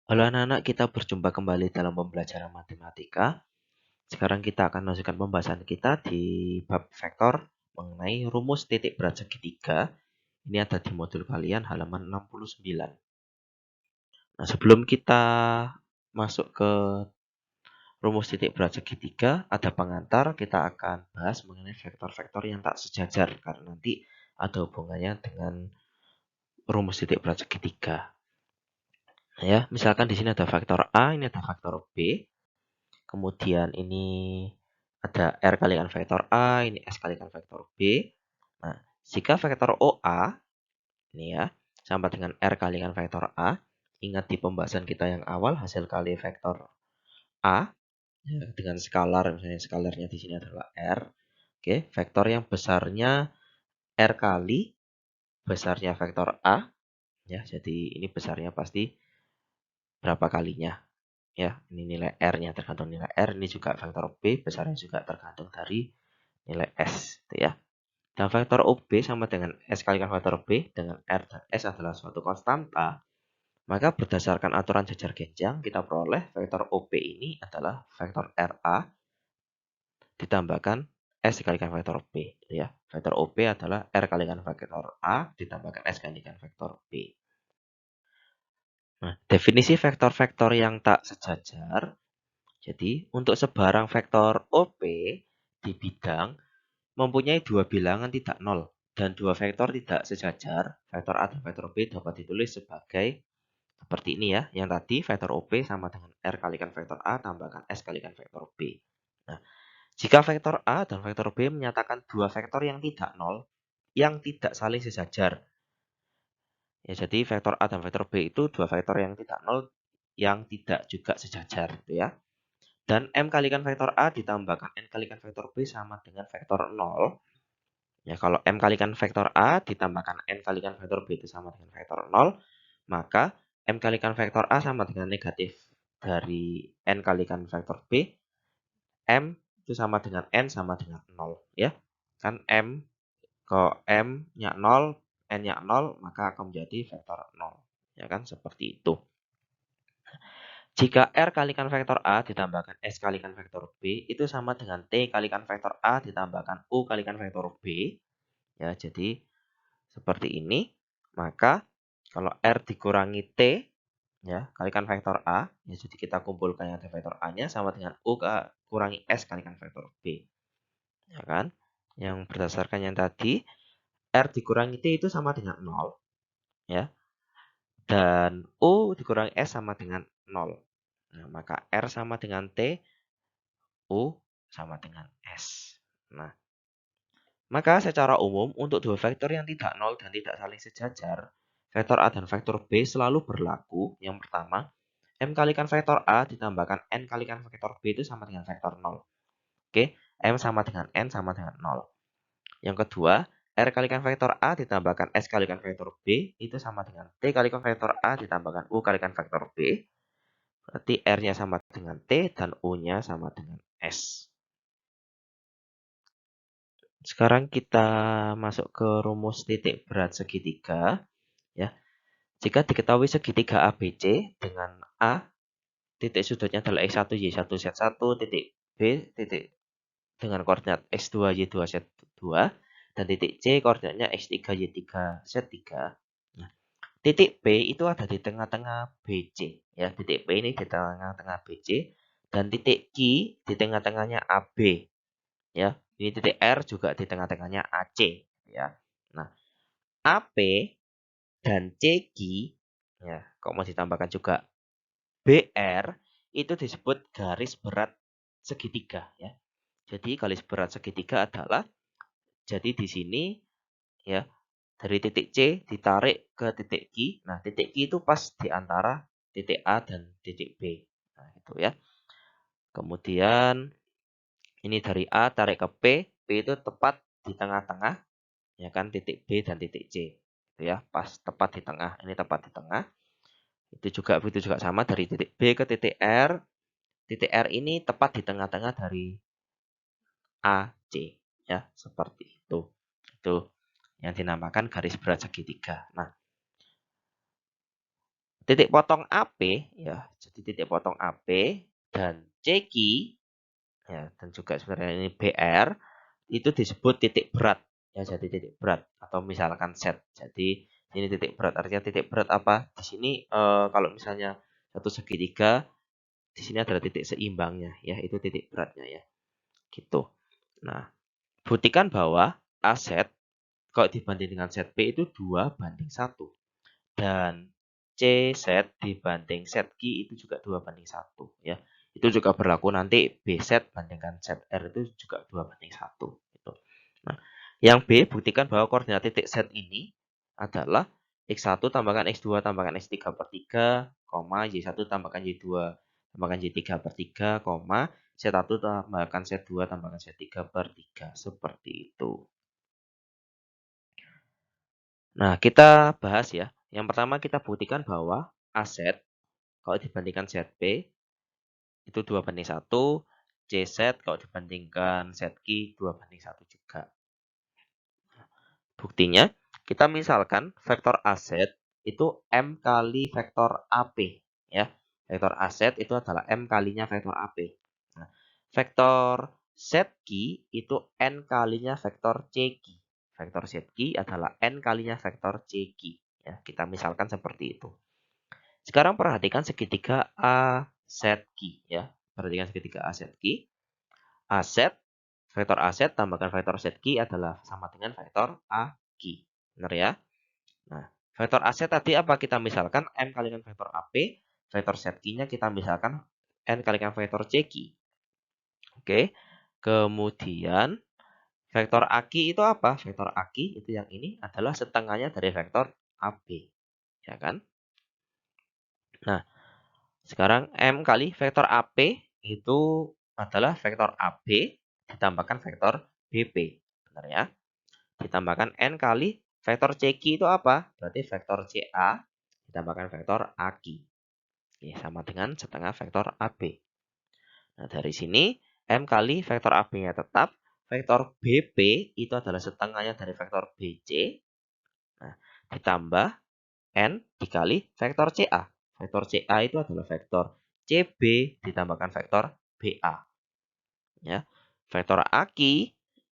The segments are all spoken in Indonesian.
Halo anak-anak, kita berjumpa kembali dalam pembelajaran matematika. Sekarang kita akan melanjutkan pembahasan kita di bab vektor mengenai rumus titik berat segitiga. Ini ada di modul kalian halaman 69. Nah, sebelum kita masuk ke rumus titik berat segitiga, ada pengantar, kita akan bahas mengenai vektor-vektor yang tak sejajar karena nanti ada hubungannya dengan rumus titik berat segitiga. Nah, ya, misalkan di sini ada vektor A, ini ada vektor B. Kemudian ini ada R kalikan vektor A, ini S kalikan vektor B. Nah, jika vektor OA, ini ya, sama dengan R kalikan vektor A, ingat di pembahasan kita yang awal, hasil kali vektor A, ya, dengan skalar, misalnya skalarnya di sini adalah R. Oke, vektor yang besarnya R kali besarnya vektor A, ya, jadi ini besarnya pasti berapa kalinya. Ya, ini nilai R-nya tergantung nilai R, ini juga vektor B, besarnya juga tergantung dari nilai S, gitu ya. Dan vektor OB sama dengan S kalikan vektor B dengan R dan S adalah suatu konstanta, maka berdasarkan aturan jejar genjang, kita peroleh vektor OB ini adalah vektor RA ditambahkan S dikalikan vektor B, gitu ya. Vektor OB adalah R kalikan vektor A ditambahkan S kalikan vektor B. Nah, definisi vektor-vektor yang tak sejajar. Jadi, untuk sebarang vektor OP di bidang mempunyai dua bilangan tidak nol dan dua vektor tidak sejajar, vektor A dan vektor B dapat ditulis sebagai seperti ini ya. Yang tadi vektor OP sama dengan R kalikan vektor A tambahkan S kalikan vektor B. Nah, jika vektor A dan vektor B menyatakan dua vektor yang tidak nol, yang tidak saling sejajar. Ya, jadi vektor A dan vektor B itu dua vektor yang tidak nol, yang tidak juga sejajar, gitu ya. Dan M kalikan vektor A ditambahkan N kalikan vektor B sama dengan vektor 0. Ya, kalau M kalikan vektor A ditambahkan N kalikan vektor B itu sama dengan vektor 0, maka M kalikan vektor A sama dengan negatif dari N kalikan vektor B. M itu sama dengan N sama dengan 0. Ya, kan M ke M-nya 0, N-nya 0, maka akan menjadi vektor 0. Ya kan, seperti itu. Jika R kalikan vektor A ditambahkan S kalikan vektor B itu sama dengan T kalikan vektor A ditambahkan U kalikan vektor B. Ya, jadi seperti ini. Maka kalau R dikurangi T ya kalikan vektor A, ya jadi kita kumpulkan yang ada vektor A-nya sama dengan U kurangi S kalikan vektor B. Ya kan? Yang berdasarkan yang tadi R dikurangi T itu sama dengan 0 ya. Dan U dikurangi S sama dengan 0. Nah, maka R sama dengan T, U sama dengan S. Nah, maka secara umum untuk dua vektor yang tidak nol dan tidak saling sejajar, vektor A dan vektor B selalu berlaku. Yang pertama, M kalikan vektor A ditambahkan N kalikan vektor B itu sama dengan vektor 0. Oke, M sama dengan N sama dengan 0. Yang kedua, R kalikan vektor A ditambahkan S kalikan vektor B itu sama dengan T kalikan vektor A ditambahkan U kalikan vektor B. Berarti R-nya sama dengan T dan U-nya sama dengan S. Sekarang kita masuk ke rumus titik berat segitiga. Ya, jika diketahui segitiga ABC dengan A, titik sudutnya adalah X1, Y1, Z1, titik B, titik dengan koordinat X2, Y2, Z2, dan titik C koordinatnya X3, Y3, Z3. Nah, titik B itu ada di tengah-tengah BC. Ya, titik B ini di tengah-tengah BC, dan titik Q di tengah-tengahnya AB. Ya, ini titik R juga di tengah-tengahnya AC. Ya, nah AP dan CQ, ya, kok mau ditambahkan juga BR, itu disebut garis berat segitiga. Ya, jadi garis berat segitiga adalah, jadi di sini ya dari titik C ditarik ke titik Q. Nah, titik Q itu pas di antara titik A dan titik B. Nah, itu ya. Kemudian ini dari A tarik ke P itu tepat di tengah-tengah, ya kan, titik B dan titik C. Itu ya, pas tepat di tengah. Ini tepat di tengah. Itu juga sama dari titik B ke titik R. Titik R ini tepat di tengah-tengah dari A, C. Ya, seperti itu. Itu yang dinamakan garis berat segitiga. Nah, titik potong AP ya, jadi titik potong AP dan CQ ya, dan juga sebenarnya ini BR itu disebut titik berat ya, jadi titik berat atau misalkan set. Jadi ini titik berat, artinya titik berat apa? Di sini kalau misalnya satu segitiga, di sini adalah titik seimbangnya ya, itu titik beratnya ya. Gitu. Nah, buktikan bahwa A set kalau dibanding dengan set B itu 2:1. Dan C set dibanding set Q itu juga 2:1 ya. Itu juga berlaku nanti B set bandingkan set R itu juga 2:1 gitu. Nah, yang B buktikan bahwa koordinat titik set ini adalah X1 tambahkan X2 tambahkan X3/3, Y1 tambahkan Y2 tambahkan Y3/3, Z1 tambahkan Z2 tambahkan Z3/3. Seperti itu. Nah, kita bahas ya. Yang pertama kita buktikan bahwa A set kalau dibandingkan ZP itu 2:1, CZ kalau dibandingkan ZQ 2:1 juga. Buktinya, kita misalkan vektor AZ itu M kali vektor AP. Ya. Vektor AZ itu adalah M kalinya vektor AP. Nah, vektor ZQ itu N kalinya vektor CQ. Vektor ZQ adalah N kalinya vektor CQ. Ya, kita misalkan seperti itu. Sekarang perhatikan segitiga AZQ. Ya. Perhatikan segitiga AZQ. AZ, vektor AZ tambahkan vektor ZQ adalah sama dengan vektor AQ. Benar ya? Nah, vektor AZ tadi apa kita misalkan M kalikan vektor AP, vektor ZQ-nya kita misalkan N kalikan vektor CQ. Oke. Kemudian vektor AQ itu apa? Vektor AQ itu yang ini adalah setengahnya dari vektor AB. Ya kan? Nah, sekarang M kali vektor AP itu adalah vektor AB ditambahkan vektor BP. Benar ya? Ditambahkan N kali vektor CQ itu apa? Berarti vektor CA ditambahkan vektor AQ. Oke, sama dengan setengah vektor AB. Nah, dari sini M kali vektor AB-nya tetap. Vektor BP itu adalah setengahnya dari vektor BC. Nah, ditambah N dikali vektor CA. Vektor CA itu adalah vektor CB ditambahkan vektor BA. Ya. Vektor AQ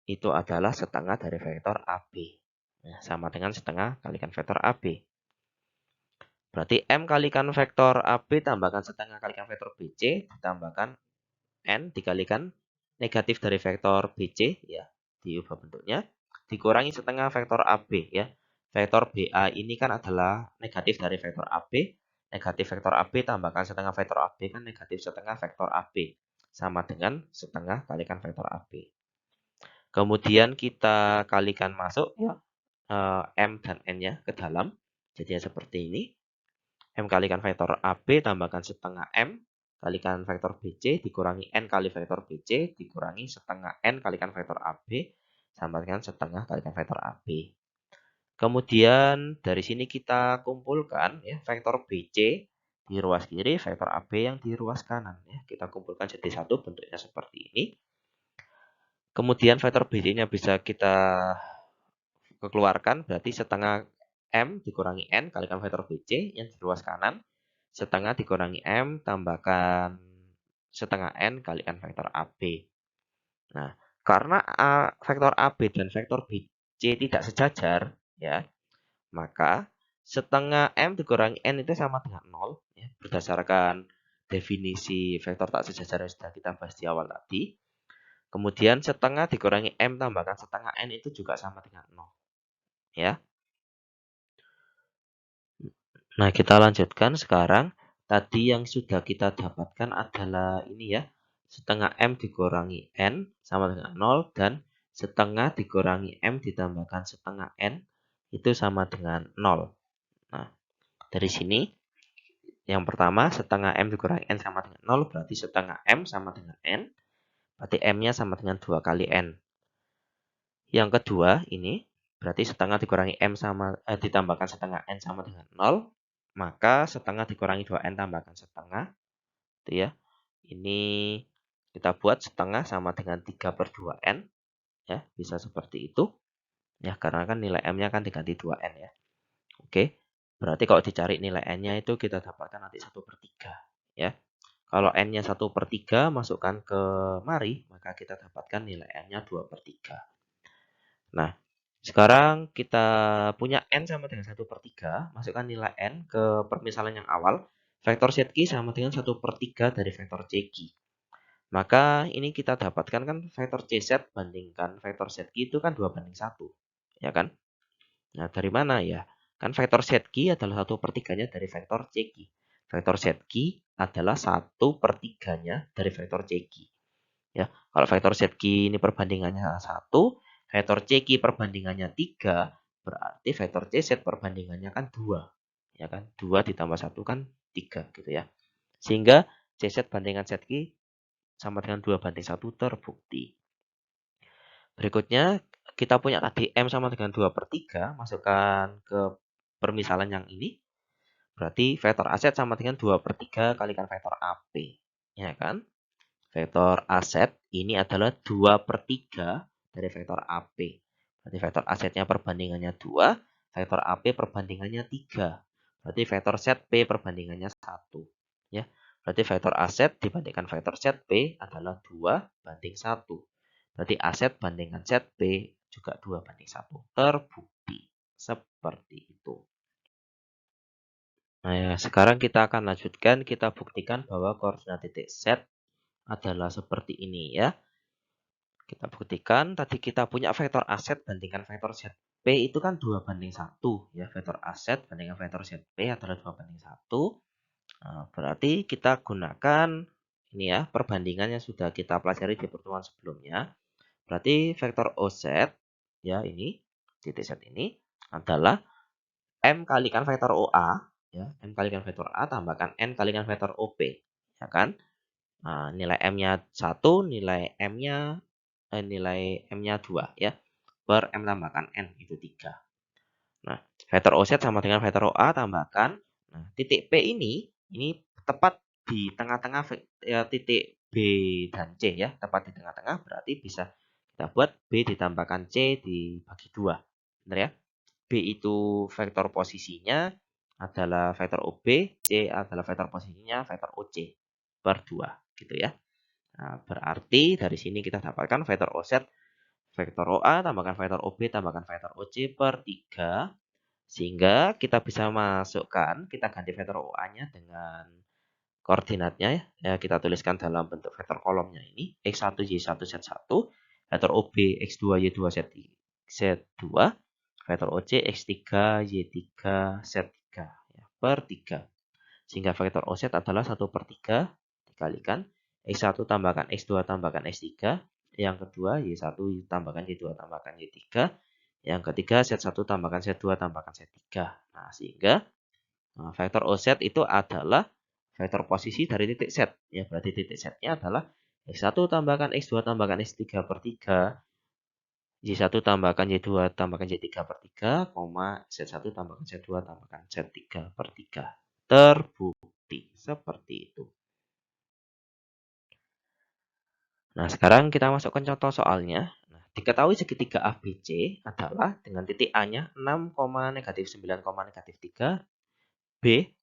itu adalah setengah dari vektor AB. Nah, sama dengan setengah kalikan vektor AB. Berarti M kalikan vektor AB tambahkan setengah kalikan vektor BC ditambahkan N dikalikan negatif dari vektor BC ya, diubah bentuknya, dikurangi setengah vektor AB ya. Vektor BA ini kan adalah negatif dari vektor AB, negatif vektor AB tambahkan setengah vektor AB kan negatif setengah vektor AB. Sama dengan setengah kalikan vektor AB. Kemudian kita kalikan masuk ya, M dan N-nya ke dalam. Jadi seperti ini. M kalikan vektor AB tambahkan setengah M kalikan vektor BC dikurangi N kali vektor BC dikurangi setengah N kalikan vektor AB sama dengan setengah kalikan vektor AB. Kemudian dari sini kita kumpulkan ya vektor BC di ruas kiri, vektor AB yang di ruas kanan ya. Kita kumpulkan jadi satu, bentuknya seperti ini. Kemudian vektor BC-nya bisa kita keluarkan, berarti setengah M dikurangi N kalikan vektor BC yang di ruas kanan, setengah dikurangi M tambahkan setengah N kalikan vektor AB. Nah, karena vektor AB dan vektor BC tidak sejajar, ya, maka setengah M dikurangi N itu sama dengan 0, ya, berdasarkan definisi vektor tak sejajar yang sudah kita bahas di awal tadi. Kemudian setengah dikurangi M tambahkan setengah N itu juga sama dengan 0. Ya. Nah, kita lanjutkan sekarang. Tadi yang sudah kita dapatkan adalah ini ya. Setengah M dikurangi N sama dengan 0. Dan setengah dikurangi M ditambahkan setengah N itu sama dengan 0. Nah, dari sini yang pertama setengah M dikurangi N sama dengan 0. Berarti setengah M sama dengan N. Berarti M-nya sama dengan 2 kali N. Yang kedua ini berarti setengah dikurangi M sama ditambahkan setengah N sama dengan 0. Maka setengah dikurangi 2N tambahkan setengah. Itu ya. Ini kita buat setengah sama dengan 3/2N. Ya, bisa seperti itu. Ya, karena kan nilai M-nya kan diganti 2N ya. Oke. Berarti kalau dicari nilai n-nya itu kita dapatkan nanti 1/3 ya. Kalau n-nya 1/3 masukkan ke mari, maka kita dapatkan nilai n-nya 2/3. Nah, sekarang kita punya n sama dengan 1/3, masukkan nilai n ke permisalan yang awal. Vektor ZQ sama dengan 1/3 dari vektor CQ. Maka ini kita dapatkan kan vektor CZ bandingkan vektor ZQ itu kan 2/1. Ya kan? Nah, dari mana ya? Kan vektor ZQ adalah 1/3-nya dari vektor CQ. Vektor ZQ adalah 1/3-nya dari vektor CQ. Ya, kalau vektor ZQ ini perbandingannya 1, vektor CQ perbandingannya 3, berarti vektor CZ perbandingannya kan 2. Ya kan? 2 ditambah 1 kan 3 gitu ya. Sehingga CZ bandingan ZQ sama dengan 2/1 terbukti. Berikutnya kita punya tadi M sama dengan 2/3, masukkan ke permisalan yang ini. Berarti vektor AZ sama dengan 2/3 kalikan vektor AP. Ya kan? Vektor AZ ini adalah 2/3 dari vektor AP. Berarti vektor AZ-nya perbandingannya 2, vektor AP perbandingannya 3. Berarti vektor ZP perbandingannya 1. Ya. Berarti vektor AZ dibandingkan vektor ZP adalah 2/1. Berarti AZ bandingkan ZP juga 2/1. Terbukti. Seperti itu. Nah, ya, sekarang kita akan lanjutkan, kita buktikan bahwa koordinat titik Z adalah seperti ini ya. Kita buktikan, tadi kita punya vektor AZ bandingkan vektor ZP itu kan 2/1 ya. Vektor AZ bandingkan vektor ZP adalah 2/1. Nah, berarti kita gunakan ini ya, perbandingan yang sudah kita pelajari di pertemuan sebelumnya. Berarti vektor OZ ya ini, titik Z ini adalah M kalikan vektor OA ya, M kalikan vektor A tambahkan N kalikan vektor OP, ya kan? Nah, nilai M-nya 1, nilai M-nya 2 ya. Per M tambahkan N itu 3. Nah, vektor OZ sama dengan vektor OA tambahkan. Nah, titik P ini tepat di tengah-tengah ya, titik B dan C ya. Tepat di tengah-tengah berarti bisa kita buat B ditambahkan C dibagi 2. Benar ya? B itu vektor posisinya adalah vektor OB, C adalah vektor posisinya vektor OC per 2 gitu ya. Nah, berarti dari sini kita dapatkan vektor OZ, vektor OA tambahkan vektor OB tambahkan vektor OC per 3. Sehingga kita bisa masukkan, kita ganti vektor OA-nya dengan koordinatnya ya. Ya, kita tuliskan dalam bentuk vektor kolomnya ini. X1, Y1, Z1. Vektor OB, X2, Y2, Z2. Vektor OC, X3, Y3, Z3. Ya, per 3. Sehingga vektor OZ adalah 1/3 dikalikan X1 tambahkan X2 tambahkan X3. Yang kedua Y1 tambahkan Y2 tambahkan Y3. Yang ketiga Z1 tambahkan Z2 tambahkan Z3. Nah, sehingga vektor OZ itu adalah vektor posisi dari titik Z. Ya, berarti titik Z-nya adalah X1 tambahkan X2 tambahkan X3 per 3. Y1 tambahkan Y2 tambahkan Y3 per 3, Z1 tambahkan Z2 tambahkan Z3 per 3. Terbukti. Seperti itu. Nah, sekarang kita masukkan contoh soalnya. Nah, diketahui segitiga ABC adalah dengan titik A-nya 6, -9, -3, B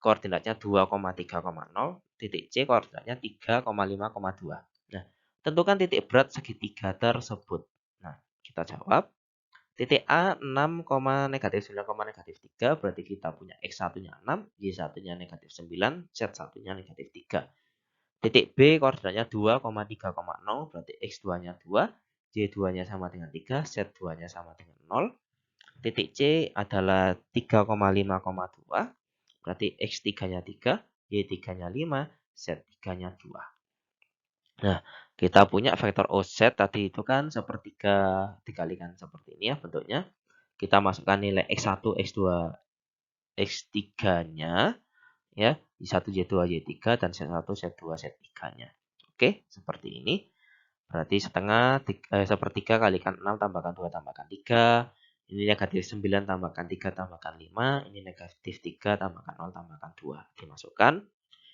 koordinatnya 2,3,0, titik C koordinatnya 3,5,2. Nah, tentukan titik berat segitiga tersebut. Nah, kita jawab. Titik A 6, -9, -3 berarti kita punya X1-nya 6, Y1-nya -9, Z1-nya -3. Titik B koordinatnya 2,3,0 berarti X2-nya 2, Y2-nya sama dengan 3, Z2-nya sama dengan 0. Titik C adalah 3,5,2 berarti X3-nya 3, Y3-nya 5, Z3-nya 2. Nah, kita punya vektor OZ tadi itu kan sepertiga dikalikan seperti ini ya bentuknya. Kita masukkan nilai X1, X2, X3-nya ya, Y1, Y2, Y3 dan Z1, Z2, Z3-nya. Oke, seperti ini. Berarti sepertiga kalikan 6 tambahkan 2 tambahkan 3. Ini negatif 9 tambahkan 3 tambahkan 5. Ini negatif 3 tambahkan 0 tambahkan 2. Dimasukkan.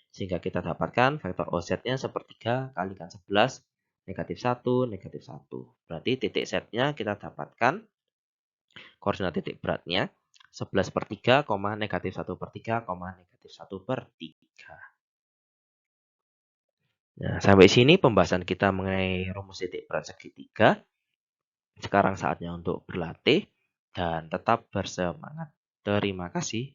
Sehingga kita dapatkan vektor OZ-nya sepertiga kalikan 11, negatif 1, negatif 1. Berarti titik Z-nya kita dapatkan koordinat titik beratnya 11/3, negatif 1/3, negatif 1/3. Nah, sampai sini pembahasan kita mengenai rumus titik berat segitiga. Sekarang saatnya untuk berlatih dan tetap bersemangat. Terima kasih.